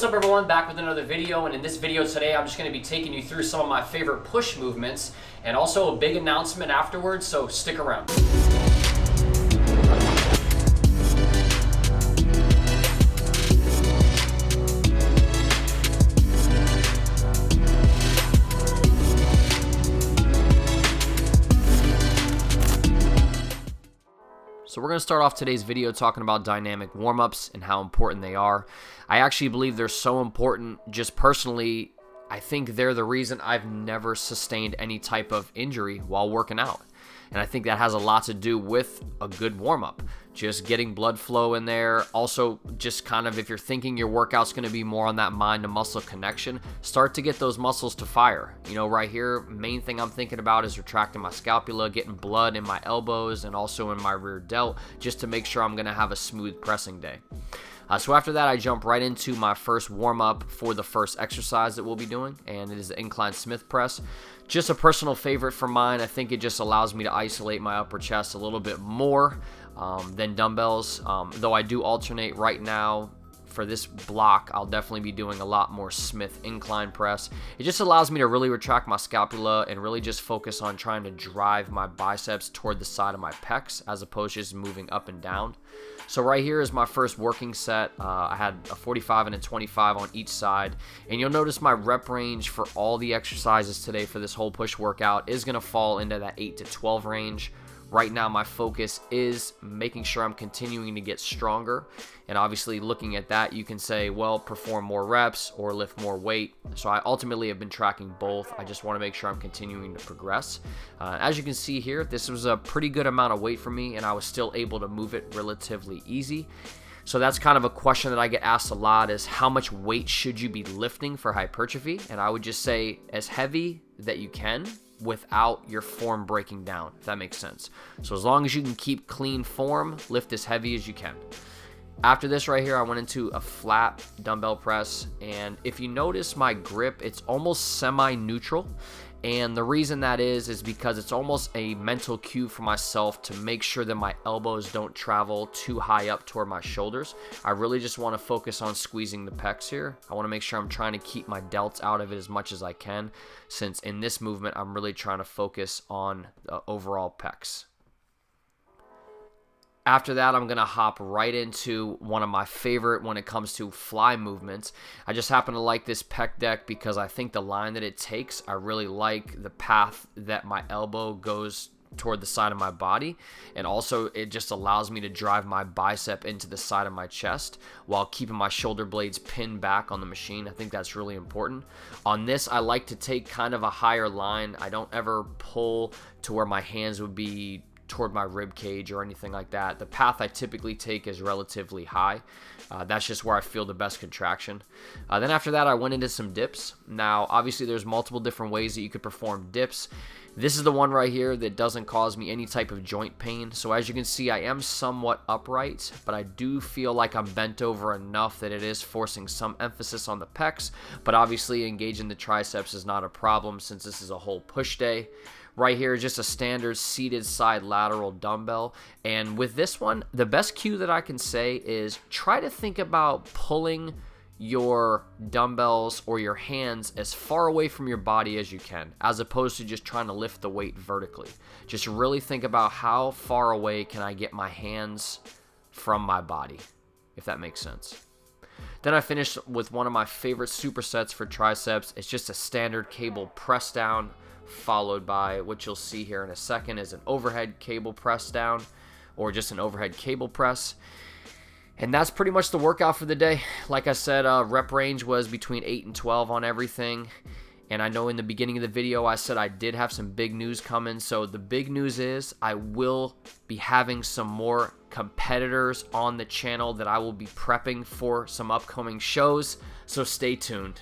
What's up everyone, back with another video, and in this video today I'm just going to be taking you through some of my favorite push movements and also a big announcement afterwards, so stick around. So we're going to start off today's video talking about dynamic warm-ups and how important they are. I actually believe they're so important. Just personally, I think they're the reason I've never sustained any type of injury while working out. And I think that has a lot to do with a good warm-up. Just getting blood flow in there. Also, just kind of if you're thinking your workout's going to be more on that mind to muscle connection, start to get those muscles to fire. You know, right here, main thing I'm thinking about is retracting my scapula, getting blood in my elbows and also in my rear delt, just to make sure I'm going to have a smooth pressing day. So after that, I jump right into my first warm-up for the first exercise that we'll be doing, and it is the Incline Smith Press. Just a personal favorite for mine. I think it just allows me to isolate my upper chest a little bit more than dumbbells, though I do alternate right now. For this block, I'll definitely be doing a lot more Smith Incline Press. It just allows me to really retract my scapula and really just focus on trying to drive my biceps toward the side of my pecs as opposed to just moving up and down. So right here is my first working set. I had a 45 and a 25 on each side. And you'll notice my rep range for all the exercises today for this whole push workout is going to fall into that 8 to 12 range. Right now, my focus is making sure I'm continuing to get stronger. And obviously, looking at that, you can say, well, perform more reps or lift more weight. So I ultimately have been tracking both. I just want to make sure I'm continuing to progress. As you can see here, this was a pretty good amount of weight for me, and I was still able to move it relatively easy. So that's kind of a question that I get asked a lot, is how much weight should you be lifting for hypertrophy? And I would just say as heavy that you can, without your form breaking down, if that makes sense. So as long as you can keep clean form, lift as heavy as you can. After this right here, I went into a flat dumbbell press, and if you notice my grip, it's almost semi-neutral. And the reason that is because it's almost a mental cue for myself to make sure that my elbows don't travel too high up toward my shoulders. I really just want to focus on squeezing the pecs here. I want to make sure I'm trying to keep my delts out of it as much as I can, since in this movement, I'm really trying to focus on the overall pecs. After that, I'm going to hop right into one of my favorite when it comes to fly movements. I just happen to like this pec deck because I think the line that it takes, I really like the path that my elbow goes toward the side of my body, and also it just allows me to drive my bicep into the side of my chest while keeping my shoulder blades pinned back on the machine. I think that's really important. On this, I like to take kind of a higher line. I don't ever pull to where my hands would be toward my rib cage or anything like that. The path I typically take is relatively high. That's just where I feel the best contraction. Then after that, I went into some dips. Now, obviously, there's multiple different ways that you could perform dips. This is the one right here that doesn't cause me any type of joint pain. So as you can see, I am somewhat upright, but I do feel like I'm bent over enough that it is forcing some emphasis on the pecs. But obviously, engaging the triceps is not a problem since this is a whole push day. Right here is just a standard seated side lateral dumbbell. And with this one, the best cue that I can say is try to think about pulling your dumbbells or your hands as far away from your body as you can, as opposed to just trying to lift the weight vertically. Just really think about how far away can I get my hands from my body, if that makes sense. Then I finished with one of my favorite supersets for triceps. It's just a standard cable press down, followed by what you'll see here in a second is an overhead cable press down, or just an overhead cable press. And that's pretty much the workout for the day. Like I said, rep range was between 8 and 12 on everything. And I know in the beginning of the video I said I did have some big news coming. So the big news is I will be having some more competitors on the channel that I will be prepping for some upcoming shows. So stay tuned.